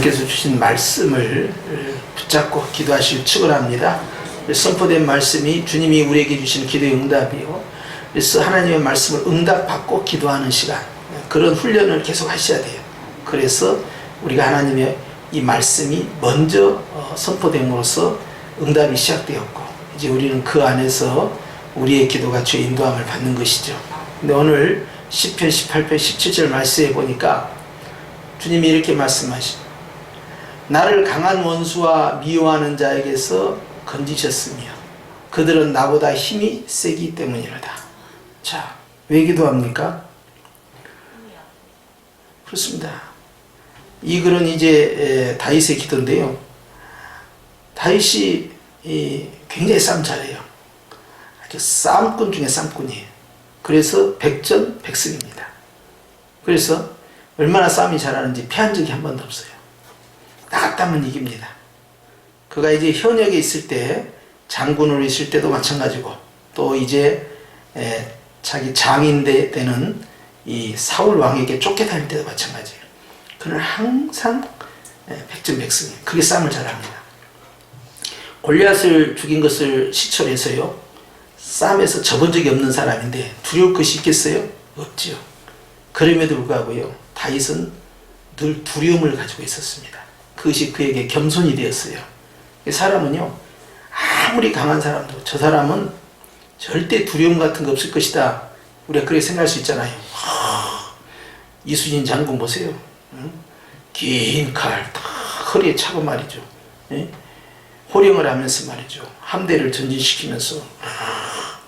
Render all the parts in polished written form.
주님께서 주신 말씀을 붙잡고 기도하시기 축원합니다. 선포된 말씀이 주님이 우리에게 주시는 기도의 응답이요, 그래서 하나님의 말씀을 응답받고 기도하는 시간, 그런 훈련을 계속 하셔야 돼요. 그래서 우리가 하나님의 이 말씀이 먼저 선포됨으로써 응답이 시작되었고, 이제 우리는 그 안에서 우리의 기도가 주의 인도함을 받는 것이죠. 근데 오늘 시편 18편 17절 말씀에 보니까 주님이 이렇게 말씀하시죠. 나를 강한 원수와 미워하는 자에게서 건지셨으며 그들은 나보다 힘이 세기 때문이로다. 자, 왜 기도합니까? 그렇습니다. 이 글은 이제 다윗의 기도인데요. 다윗이 굉장히 싸움 잘해요. 아주 싸움꾼 중에 싸움꾼이에요. 그래서 백전백승입니다. 그래서 얼마나 싸움이 잘하는지 패한 적이 한 번도 없어요. 나갔다면 이깁니다. 그가 이제 현역에 있을 때, 장군으로 있을 때도 마찬가지고, 또 이제 자기 장인 되는 이 사울 왕에게 쫓겨다닐 때도 마찬가지예요. 그는 항상 백전백승이에요. 그게 싸움을 잘합니다. 골리앗을 죽인 것을 시초로 해서요, 싸움에서 져본 적이 없는 사람인데 두려울 것이 있겠어요? 없지요. 그럼에도 불구하고요, 다윗은 늘 두려움을 가지고 있었습니다. 그것이 그에게 겸손이 되었어요. 사람은요, 아무리 강한 사람도 저 사람은 절대 두려움 같은 거 없을 것이다, 우리가 그렇게 생각할 수 있잖아요. 이순신 장군 보세요. 긴 칼 다 허리에 차고 말이죠. 호령을 하면서 말이죠, 함대를 전진시키면서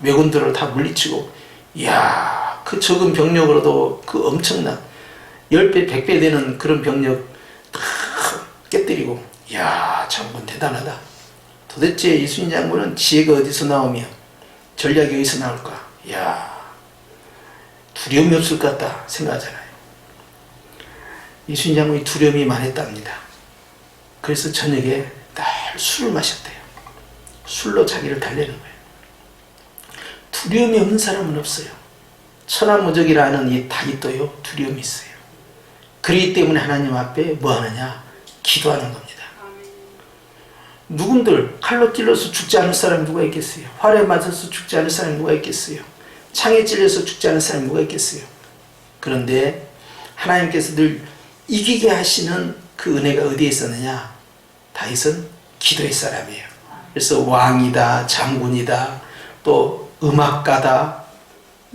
왜군들을 다 물리치고, 이야, 그 적은 병력으로도 그 엄청난 10배 100배 되는 그런 병력 다 깨뜨리고, 이야, 장군 대단하다. 도대체 이순신 장군은 지혜가 어디서 나오며 전략이 어디서 나올까? 이야, 두려움이 없을 것 같다 생각하잖아요. 이순신 장군이 두려움이 많았답니다. 그래서 저녁에 날 술을 마셨대요. 술로 자기를 달래는 거예요. 두려움이 없는 사람은 없어요. 천하무적이라는 이 다윗도요, 두려움이 있어요. 그렇기 때문에 하나님 앞에 뭐 하느냐? 기도하는 겁니다. 누군들 칼로 찔러서 죽지 않을 사람이 누가 있겠어요? 활에 맞아서 죽지 않을 사람이 누가 있겠어요? 창에 찔려서 죽지 않을 사람이 누가 있겠어요? 그런데 하나님께서 늘 이기게 하시는 그 은혜가 어디에 있었느냐? 다윗은 기도의 사람이에요. 그래서 왕이다, 장군이다, 또 음악가다,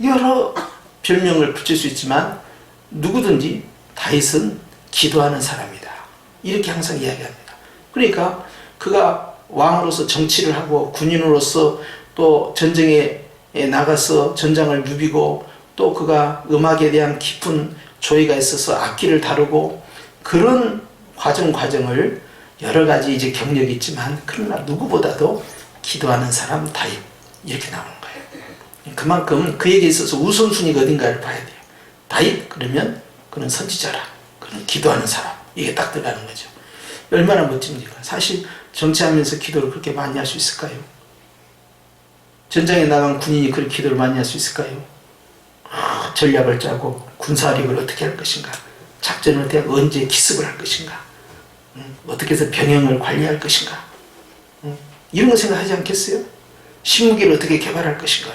여러 별명을 붙일 수 있지만 누구든지 다윗은 기도하는 사람이다, 이렇게 항상 이야기합니다. 그러니까 그가 왕으로서 정치를 하고 군인으로서 또 전쟁에 나가서 전장을 누비고, 또 그가 음악에 대한 깊은 조예가 있어서 악기를 다루고, 그런 과정을 여러 가지 이제 경력이 있지만, 그러나 누구보다도 기도하는 사람 다윗, 이렇게 나오는 거예요. 그만큼 그에게 있어서 우선순위가 어딘가를 봐야 돼요. 다윗 그러면 그는 선지자라, 그는 기도하는 사람, 이게 딱 들어가는 거죠. 얼마나 멋집니까? 사실 정치하면서 기도를 그렇게 많이 할 수 있을까요? 전장에 나간 군인이 그렇게 기도를 많이 할 수 있을까요? 전략을 짜고 군사력을 어떻게 할 것인가, 작전을 대하고 언제 기습을 할 것인가, 어떻게 해서 병영을 관리할 것인가, 이런 거 생각하지 않겠어요? 식무기를 어떻게 개발할 것인가.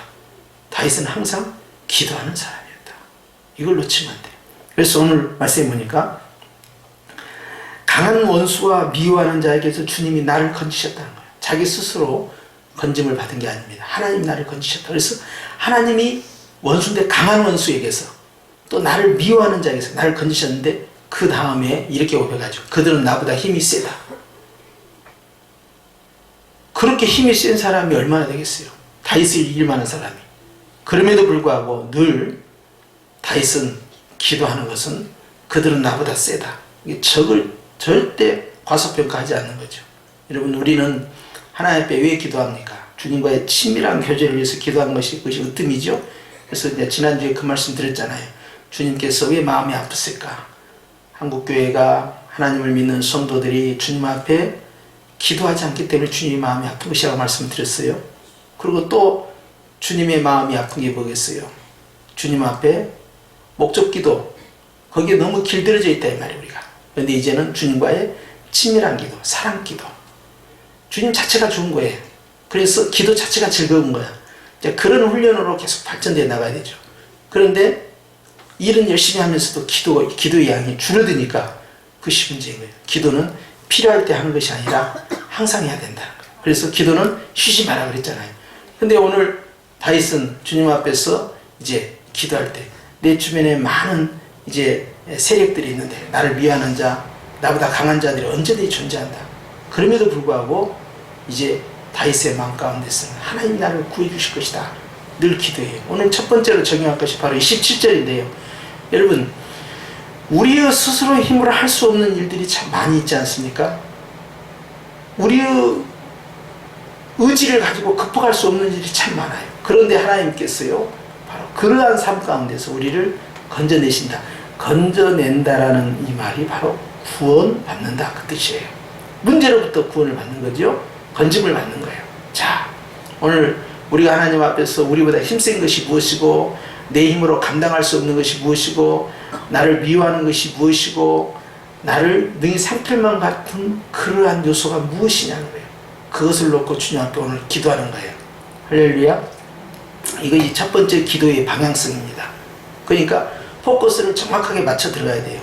다윗은 항상 기도하는 사람이었다. 이걸 놓치면 안 돼요. 그래서 오늘 말씀해 보니까 강한 원수와 미워하는 자에게서 주님이 나를 건지셨다는 거예요. 자기 스스로 건짐을 받은 게 아닙니다. 하나님이 나를 건지셨다. 그래서 하나님이 원수인데 강한 원수에게서, 또 나를 미워하는 자에게서 나를 건지셨는데, 그 다음에 이렇게 고백하죠. 그들은 나보다 힘이 세다. 그렇게 힘이 센 사람이 얼마나 되겠어요? 다윗을 이길 만한 사람이. 그럼에도 불구하고 늘 다윗은 기도하는 것은 그들은 나보다 세다. 적을 절대 과소평가하지 않는 거죠. 여러분, 우리는 하나님 앞에 왜 기도합니까? 주님과의 친밀한 교제를 위해서 기도하는 것이, 그것이 으뜸이죠. 그래서 이제 지난주에 그 말씀 드렸잖아요. 주님께서 왜 마음이 아프실까? 한국교회가, 하나님을 믿는 성도들이 주님 앞에 기도하지 않기 때문에 주님의 마음이 아픈 것이라고 말씀을 드렸어요. 그리고 또 주님의 마음이 아픈 게 뭐겠어요? 주님 앞에 목적기도, 거기에 너무 길들여져 있다 이 말이에요. 우리가 그런데 이제는 주님과의 친밀한 기도, 사랑 기도. 주님 자체가 좋은 거예요. 그래서 기도 자체가 즐거운 거야. 이제 그런 훈련으로 계속 발전되어 나가야 되죠. 그런데 일은 열심히 하면서도 기도의 양이 줄어드니까 그것이 문제인 거예요. 기도는 필요할 때 하는 것이 아니라 항상 해야 된다. 그래서 기도는 쉬지 마라 그랬잖아요. 근데 오늘 다윗은 주님 앞에서 이제 기도할 때 내 주변에 많은 이제 세력들이 있는데 나를 미워하는 자, 나보다 강한 자들이 언제든지 존재한다. 그럼에도 불구하고 이제 다윗의 마음 가운데서는 하나님 나를 구해 주실 것이다. 늘 기도해요. 오늘 첫 번째로 적용할 것이 바로 27절인데요. 여러분, 우리의 스스로의 힘으로 할 수 없는 일들이 참 많이 있지 않습니까? 우리의 의지를 가지고 극복할 수 없는 일이 참 많아요. 그런데 하나님께서요, 바로 그러한 삶 가운데서 우리를 건져내신다. 건져낸다라는 이 말이 바로 구원받는다 그 뜻이에요. 문제로부터 구원을 받는 거죠. 건짐을 받는 거예요. 자, 오늘 우리가 하나님 앞에서 우리보다 힘센 것이 무엇이고 내 힘으로 감당할 수 없는 것이 무엇이고 나를 미워하는 것이 무엇이고 나를 능히 상필만 같은 그러한 요소가 무엇이냐는 거예요. 그것을 놓고 주님 앞에 오늘 기도하는 거예요. 할렐루야. 이것이 첫 번째 기도의 방향성입니다. 그러니까 포커스를 정확하게 맞춰 들어가야 돼요.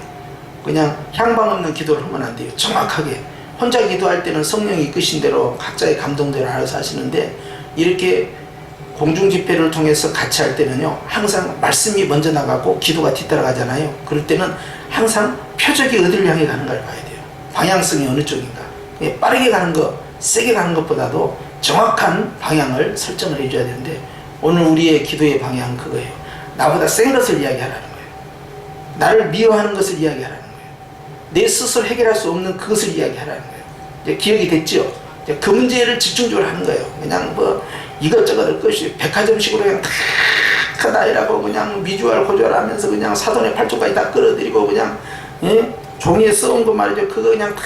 그냥 향방 없는 기도를 하면 안 돼요. 정확하게. 혼자 기도할 때는 성령이 이끄신 대로 각자의 감동대로 알아서 하시는데 이렇게 공중 집회를 통해서 같이 할 때는요, 항상 말씀이 먼저 나가고 기도가 뒤따라가잖아요. 그럴 때는 항상 표적이 어디를 향해 가는가를 봐야 돼요. 방향성이 어느 쪽인가. 빠르게 가는 것, 세게 가는 것보다도 정확한 방향을 설정을 해줘야 되는데 오늘 우리의 기도의 방향은 그거예요. 나보다 센 것을 이야기하라는 거예요. 나를 미워하는 것을 이야기하라는 거예요. 내 스스로 해결할 수 없는 그것을 이야기하라는 거예요. 이제 기억이 됐죠? 이제 그 문제를 집중적으로 하는 거예요. 그냥 뭐 이것저것 할 것이 백화점식으로 그냥 다 나이라고 그냥 미주알 고주알 하면서 그냥 사돈의 팔뚝까지 다 끌어들이고 그냥 종이에 써온 거 말이죠. 그거 그냥 다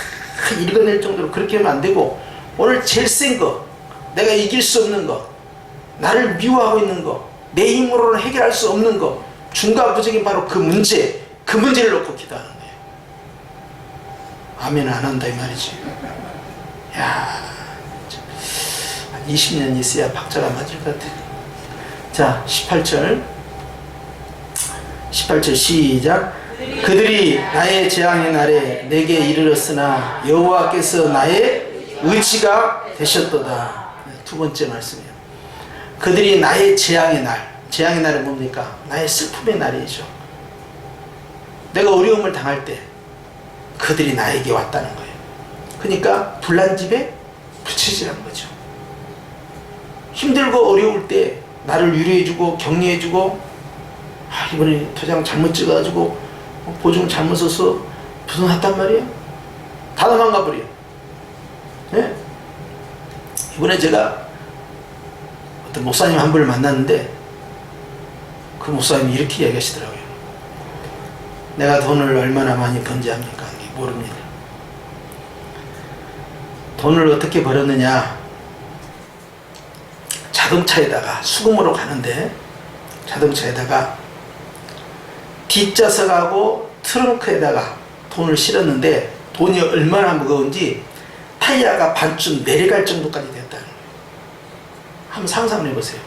읽어낼 정도로 그렇게 하면 안 되고 오늘 제일 센 거, 내가 이길 수 없는 거, 나를 미워하고 있는 거, 내 힘으로는 해결할 수 없는 거, 중과부적인 바로 그 문제를 놓고 기도하는 거예요. 아멘 안 한다 이 말이지. 야, 한 20년 있어야 박자가 맞을 것 같아. 자, 18절 시작. 그들이 나의 재앙의 날에 내게 이르렀으나 여호와께서 나의 의지가 되셨도다. 두 번째 말씀이에요. 그들이 나의 재앙의 날은 뭡니까? 나의 슬픔의 날이죠. 내가 어려움을 당할 때 그들이 나에게 왔다는 거예요. 그러니까 불난 집에 부채질한 거죠. 힘들고 어려울 때 나를 위로해주고 격려해주고 이번에 도장 잘못 찍어가지고 보증 잘못 써서 부정했단 말이에요. 다 도망가 버려. 네? 이번에 제가 어떤 목사님 한 분을 만났는데 그 목사님이 이렇게 이야기하시더라고요. 내가 돈을 얼마나 많이 번지 합니까? 모릅니다. 돈을 어떻게 벌었느냐? 자동차에다가 수금으로 가는데 자동차에다가 뒷좌석하고 트렁크에다가 돈을 실었는데 돈이 얼마나 무거운지 타이어가 반쯤 내려갈 정도까지 됐다는 거예요. 한번 상상을 해보세요.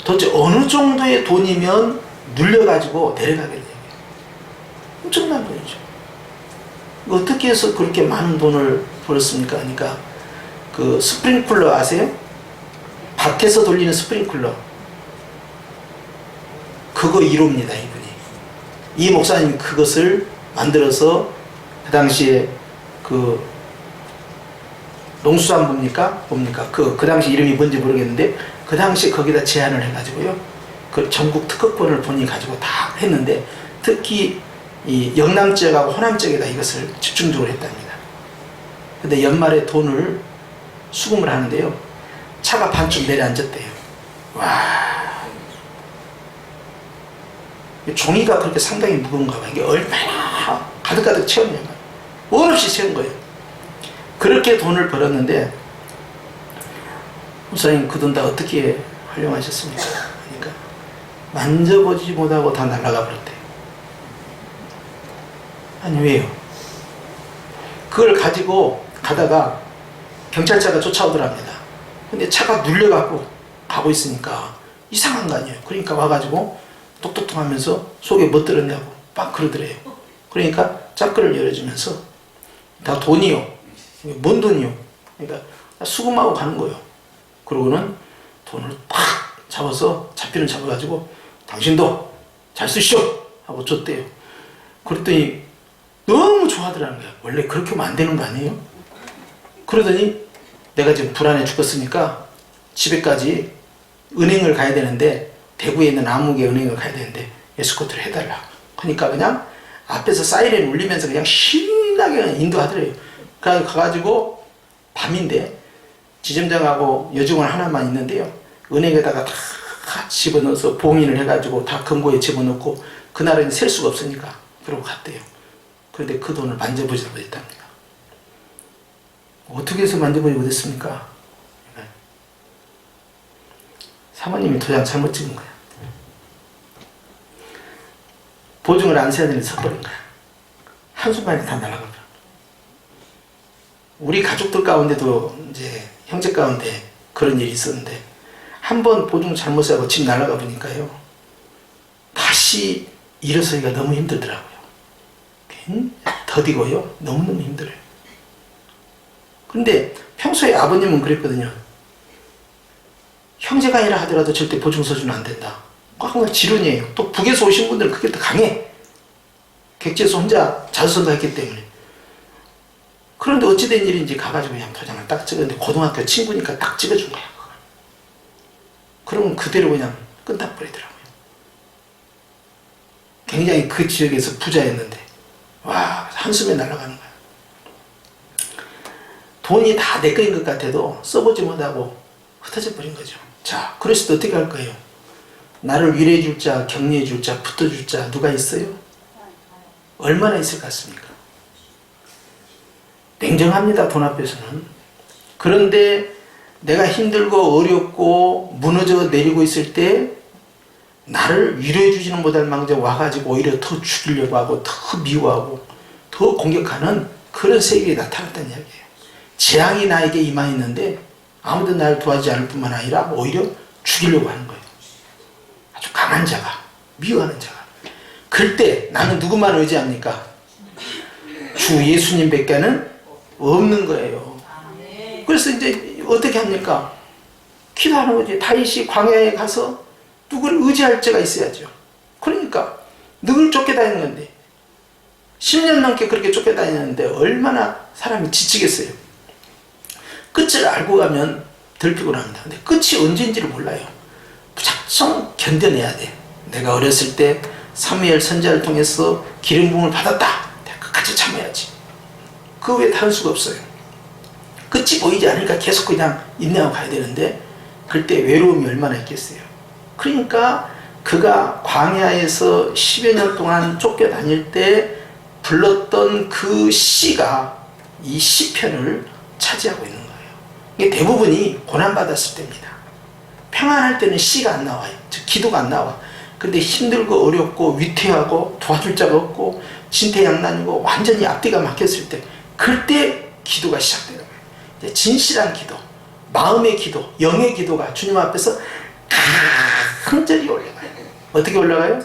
도대체 어느 정도의 돈이면 눌려가지고 내려가겠냐고요. 엄청난 돈이죠. 어떻게 해서 그렇게 많은 돈을 벌었습니까? 그러니까 그 스프링클러 아세요? 밭에서 돌리는 스프링클러 그거 1호입니다. 이분이. 이 목사님이 그것을 만들어서 그 당시에 그 농수산부입니까? 뭡니까? 그 당시 이름이 뭔지 모르겠는데 그 당시 거기다 제안을 해가지고요. 그 전국 특허권을 본인이 가지고 다 했는데 특히 이 영남 지역하고 호남 지역에다 이것을 집중적으로 했답니다. 근데 연말에 돈을 수금을 하는데요. 차가 반쯤 내려앉았대요. 와. 종이가 그렇게 상당히 무거운가 봐. 이게 얼마나 가득가득 채웠냐면 원 없이 채운 거예요. 그렇게 돈을 벌었는데 목사님 그 돈 다 어떻게 활용하셨습니까? 그러니까 만져보지 못하고 다 날아가 버렸대요. 아니 왜요? 그걸 가지고 가다가 경찰차가 쫓아오더랍니다. 근데 차가 눌려갖고 가고 있으니까 이상한 거 아니에요. 그러니까 와가지고 똑똑똑 하면서 속에 뭐 들었냐고 막 그러더래요. 그러니까 짝글을 열어주면서 다 돈이요. 뭔 돈이요? 그러니까 수금하고 가는 거예요. 그러고는 돈을 탁 잡아서 잡히는 잡아가지고 당신도 잘 쓰시오 하고 줬대요. 그랬더니 너무 좋아하더라는 거야. 원래 그렇게 하면 안 되는 거 아니에요? 그러더니 내가 지금 불안해 죽겠으니까 집에까지 은행을 가야 되는데, 대구에 있는 아무개 은행을 가야 되는데 에스코트를 해달라. 그러니까 그냥 앞에서 사이렌 울리면서 그냥 신나게 인도하더래요. 가가지고 밤인데 지점장하고 여직원 하나만 있는데요. 은행에다가 다 집어넣어서 봉인을 해가지고 다 금고에 집어넣고, 그날은 셀 수가 없으니까 그러고 갔대요. 그런데 그 돈을 만져보지 못했답니다. 어떻게 해서 만져보지 못했습니까? 사모님이 도장 잘못 찍은 거야. 보증을 안 세야 되는데 섞어버린 거야. 한순간에 다 날아가 버려. 우리 가족들 가운데도 이제 형제 가운데 그런 일이 있었는데, 한 번 보증 잘못 세고 집 날아가 보니까요, 다시 일어서기가 너무 힘들더라고요. 더디고요, 너무너무 힘들어요. 근데 평소에 아버님은 그랬거든요. 형제가 아니라 하더라도 절대 보증 서주는 안 된다. 그건 지론이에요. 또 북에서 오신 분들은 그게 더 강해. 객지에서 혼자 자수성가 했기 때문에. 그런데 어찌된 일인지 가가지고 그냥 도장을 딱 찍었는데, 고등학교 친구니까 딱 찍어준 거야. 그러면 그대로 그냥 끝나버리더라고요. 굉장히 그 지역에서 부자였는데, 와, 한숨에 날아가는 거야. 돈이 다 내 거인 것 같아도 써보지 못하고 흩어져 버린 거죠. 자, 그랬을 때 어떻게 할 거예요? 나를 위로해 줄 자, 격려해 줄 자, 붙어줄 자 누가 있어요? 얼마나 있을 것 같습니까? 냉정합니다, 돈 앞에서는. 그런데 내가 힘들고 어렵고 무너져 내리고 있을 때 나를 위로해 주지는 못할 망정 와가지고 오히려 더 죽이려고 하고 더 미워하고 더 공격하는 그런 세계에 나타났다는 이야기예요. 재앙이 나에게 임하였는데 아무도 나를 도와주지 않을 뿐만 아니라 오히려 죽이려고 하는 거예요. 아주 강한 자가, 미워하는 자가. 그럴 때 나는 누구만 의지합니까? 주 예수님밖에는 없는 거예요. 그래서 이제 어떻게 합니까? 기도하는 거지. 다윗이 광야에 가서 누구를 의지할 자가 있어야죠. 그러니까 늘 쫓겨다니는 건데, 10년 넘게 그렇게 쫓겨다니는데 얼마나 사람이 지치겠어요. 끝을 알고 가면 덜 피곤합니다. 근데 끝이 언제인지를 몰라요. 무작정 견뎌내야 돼. 내가 어렸을 때 사무엘 선지자를 통해서 기름 부음을 받았다. 내가 끝까지 참아야지. 그 외에 다른 수가 없어요. 끝이 보이지 않으니까 계속 그냥 인내하고 가야 되는데, 그때 외로움이 얼마나 있겠어요. 그러니까 그가 광야에서 10여 년 동안 쫓겨다닐 때 불렀던 그 시가 이 시편을 차지하고 있는 거예요. 이게 대부분이 고난받았을 때입니다. 평안할 때는 시가 안 나와요. 즉 기도가 안 나와. 근데 힘들고 어렵고 위태하고 도와줄 자가 없고 진퇴양난이고 완전히 앞뒤가 막혔을 때, 그때 기도가 시작되는 거예요. 이제 진실한 기도, 마음의 기도, 영의 기도가 주님 앞에서 강절히 올라가요. 어떻게 올라가요?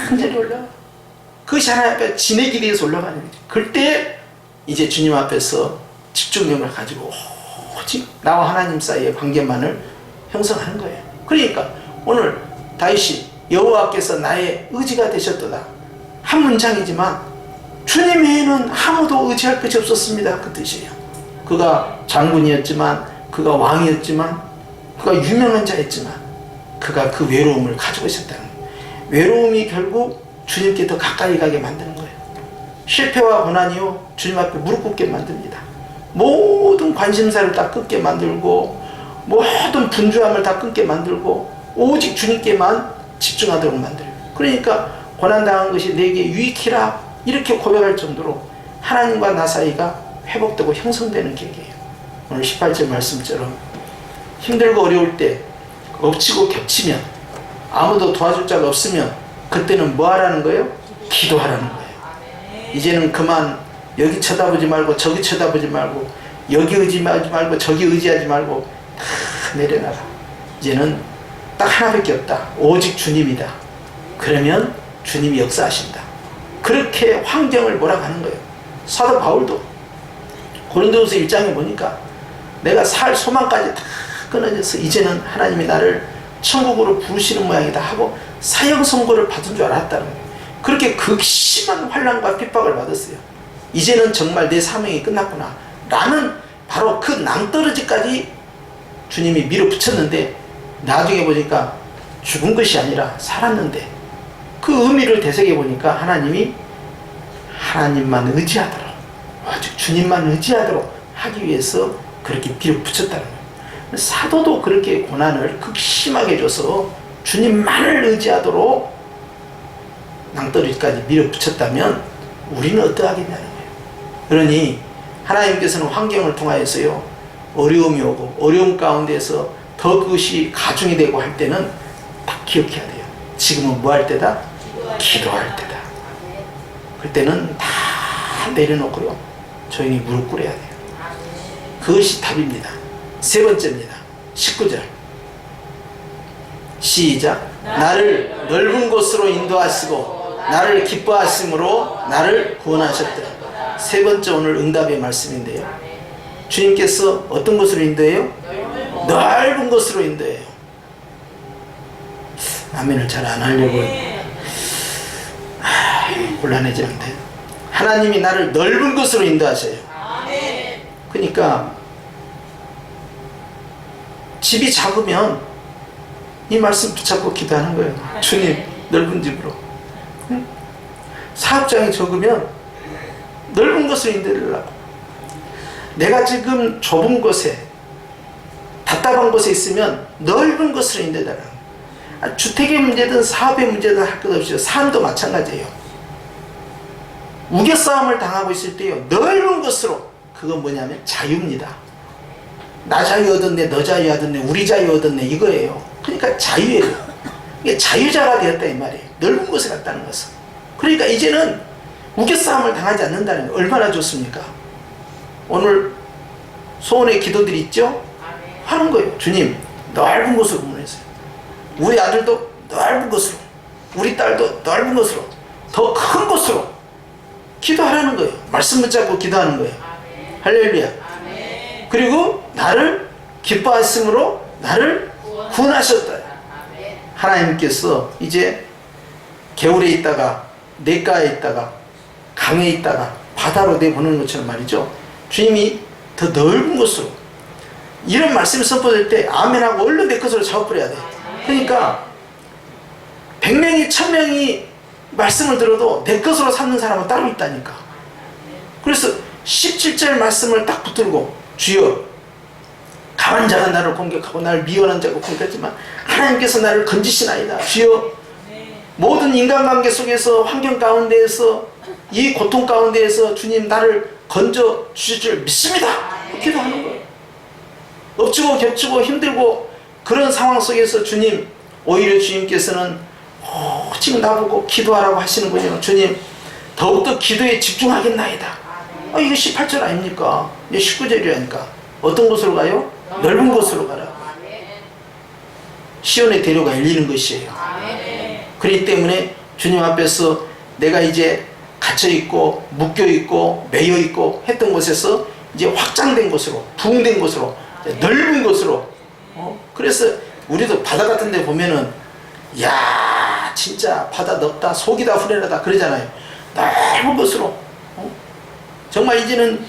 강절히 올라가요. 그것이 하나님 앞에 진의 길이에서 올라가는 거죠. 그때 이제 주님 앞에서 집중력을 가지고 오직 나와 하나님 사이의 관계만을 형성하는 거예요. 그러니까 오늘 다윗이 여호와께서 나의 의지가 되셨도다. 한 문장이지만 주님 외에는 아무도 의지할 것이 없었습니다. 그 뜻이에요. 그가 장군이었지만, 그가 왕이었지만, 그가 유명한 자였지만, 그가 그 외로움을 가지고 있었다는 거예요. 외로움이 결국 주님께 더 가까이 가게 만드는 거예요. 실패와 고난이요, 주님 앞에 무릎 꿇게 만듭니다. 모든 관심사를 다 끊게 만들고, 모든 분주함을 다 끊게 만들고, 오직 주님께만 집중하도록 만들어요. 그러니까 고난당한 것이 내게 유익이라 이렇게 고백할 정도로 하나님과 나 사이가 회복되고 형성되는 계기예요. 오늘 18절 말씀처럼 힘들고 어려울 때 엎치고 겹치면, 아무도 도와줄 자가 없으면 그때는 뭐 하라는 거예요? 기도하라는 거예요. 이제는 그만 여기 쳐다보지 말고 저기 쳐다보지 말고 여기 의지하지 말고 저기 의지하지 말고 다 내려놔라. 이제는 딱 하나밖에 없다. 오직 주님이다. 그러면 주님이 역사하신다. 그렇게 환경을 몰아가는 거예요. 사도 바울도 고린도후서 1장에 보니까 내가 살 소망까지 다 끊어져서 이제는 하나님이 나를 천국으로 부르시는 모양이다 하고 사형 선고를 받은 줄 알았다는 거예요. 그렇게 극심한 환난과 핍박을 받았어요. 이제는 정말 내 사명이 끝났구나 라는 바로 그 낭떠러지까지 주님이 밀어붙였는데 나중에 보니까 죽은 것이 아니라 살았는데 그 의미를 되새겨 보니까 하나님이 하나님만 의지하도록 오직 주님만 의지하도록 하기 위해서 그렇게 밀어붙였다는 거예요. 사도도 그렇게 고난을 극심하게 줘서 주님만을 의지하도록 낭떠러지까지 밀어붙였다면 우리는 어떠하겠냐는 거예요. 그러니 하나님께서는 환경을 통하여서요 어려움이 오고 어려움 가운데서 더 그것이 가중이 되고 할 때는 딱 기억해야 돼요. 지금은 뭐 할 때다? 기도할 때다. 그때는 다 내려놓고요 조용히 무릎 꿇어야 돼요. 그것이 답입니다. 세 번째입니다. 19절 시작. 나를 넓은 곳으로 인도하시고 나를 기뻐하심으로 나를 구원하셨다. 세 번째 오늘 응답의 말씀인데요. 주님께서 어떤 곳으로 인도해요? 넓은 곳으로 인도해요. 아멘을 잘 안 하려고 곤란해지는데 하나님이 나를 넓은 곳으로 인도하셔요. 그러니까 집이 작으면 이 말씀 붙잡고 기도하는 거예요. 주님 넓은 집으로. 사업장이 적으면 넓은 곳으로 인도하려고. 내가 지금 좁은 곳에 답답한 곳에 있으면 넓은 곳으로 인도해달라고. 주택의 문제든 사업의 문제든 할 것 없이 삶도 마찬가지예요. 우겨싸움을 당하고 있을 때요 넓은 곳으로. 그건 뭐냐면 자유입니다. 나 자유 얻었네 너 자유 얻었네 우리 자유 얻었네 이거예요. 그러니까 자유예요. 이게 자유자가 되었다 이 말이에요. 넓은 곳에 갔다는 것은. 그러니까 이제는 우겨싸움을 당하지 않는다는 게 얼마나 좋습니까? 오늘 소원의 기도들이 있죠? 하는 거예요. 주님 넓은 곳으로 보내세요. 우리 아들도 넓은 곳으로 우리 딸도 넓은 곳으로 더 큰 곳으로 기도하라는 거예요. 말씀 붙잡고 기도하는 거예요. 할렐루야. 그리고 나를 기뻐하심으로 나를 구원하셨다. 하나님께서 이제 개울에 있다가 냇가에 있다가 강에 있다가 바다로 내보내는 것처럼 말이죠. 주님이 더 넓은 곳으로 이런 말씀이 선포될 때 아멘하고 얼른 내 것으로 잡아버려야 돼. 그러니까 100명이 1000명이 말씀을 들어도 내 것으로 삼는 사람은 따로 있다니까. 그래서 17절 말씀을 딱 붙들고 주여 강한 자가 나를 공격하고 나를 미워하는 자가 공격하지만 하나님께서 나를 건지시나이다. 주여 모든 인간관계 속에서 환경 가운데에서 이 고통 가운데에서 주님 나를 건져 주실 줄 믿습니다. 기도하는 거예요. 엎치고 겹치고 힘들고 그런 상황 속에서 주님 오히려 주님께서는 지금 나보고 기도하라고 하시는군요. 주님 더욱더 기도에 집중하겠나이다. 이거 18절 아닙니까? 이게 19절이라니까. 어떤 곳으로 가요? 넓은 곳으로 가라. 시온의 대로가 열리는 것이에요. 그렇기 때문에 주님 앞에서 내가 이제 갇혀있고 묶여있고 매여있고 했던 곳에서 이제 확장된 곳으로 부흥된 곳으로 넓은 곳으로 그래서 우리도 바다 같은 데 보면은 야 진짜 바다 넓다 속이 다 후련하다 그러잖아요. 넓은 곳으로 정말 이제는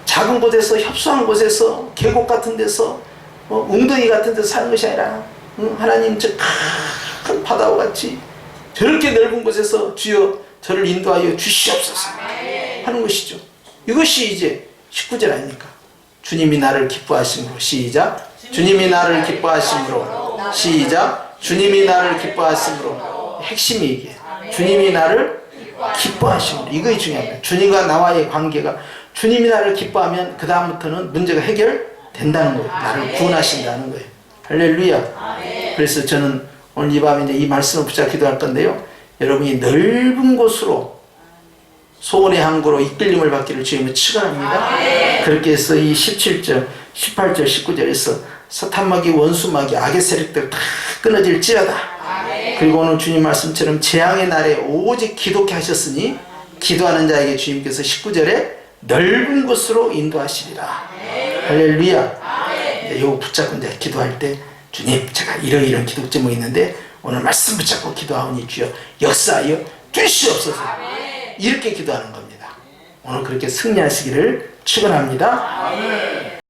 작은 곳에서 협소한 곳에서 계곡 같은 데서 웅덩이 같은 데서 사는 것이 아니라 하나님 저 큰 바다와 같이 저렇게 넓은 곳에서 주여 저를 인도하여 주시옵소서 하는 것이죠. 이것이 이제 19절 아닙니까? 주님이 나를 기뻐하심으로 시작. 주님이 나를 기뻐하심으로 시작. 주님이 나를 기뻐하심으로. 핵심이 이게 주님이 나를 기뻐하심으로. 이것이 중요합니다. 주님과 나와의 관계가 주님이 나를 기뻐하면 그 다음부터는 문제가 해결된다는 거예요. 나를 구원하신다는 거예요. 할렐루야. 그래서 저는 오늘 이 밤에 이제 이 말씀을 붙잡고 기도할 건데요. 여러분이 넓은 곳으로 소원의 항구로 이끌림을 받기를 주님은 축원합니다. 그렇게 해서 이 17절, 18절, 19절에서 사탄마귀, 원수마귀, 악의 세력들 다 끊어질지어다. 그리고 오늘 주님 말씀처럼 재앙의 날에 오직 기도케 하셨으니 기도하는 자에게 주님께서 19절에 넓은 곳으로 인도하시리라. 할렐루야. 이거 붙잡고 이제 기도할 때 주님, 제가 이런 기도 제목이 있는데 오늘 말씀 붙잡고 기도하오니 주여 역사하여 주시옵소서. 이렇게 기도하는 겁니다. 오늘 그렇게 승리하시기를 축원합니다.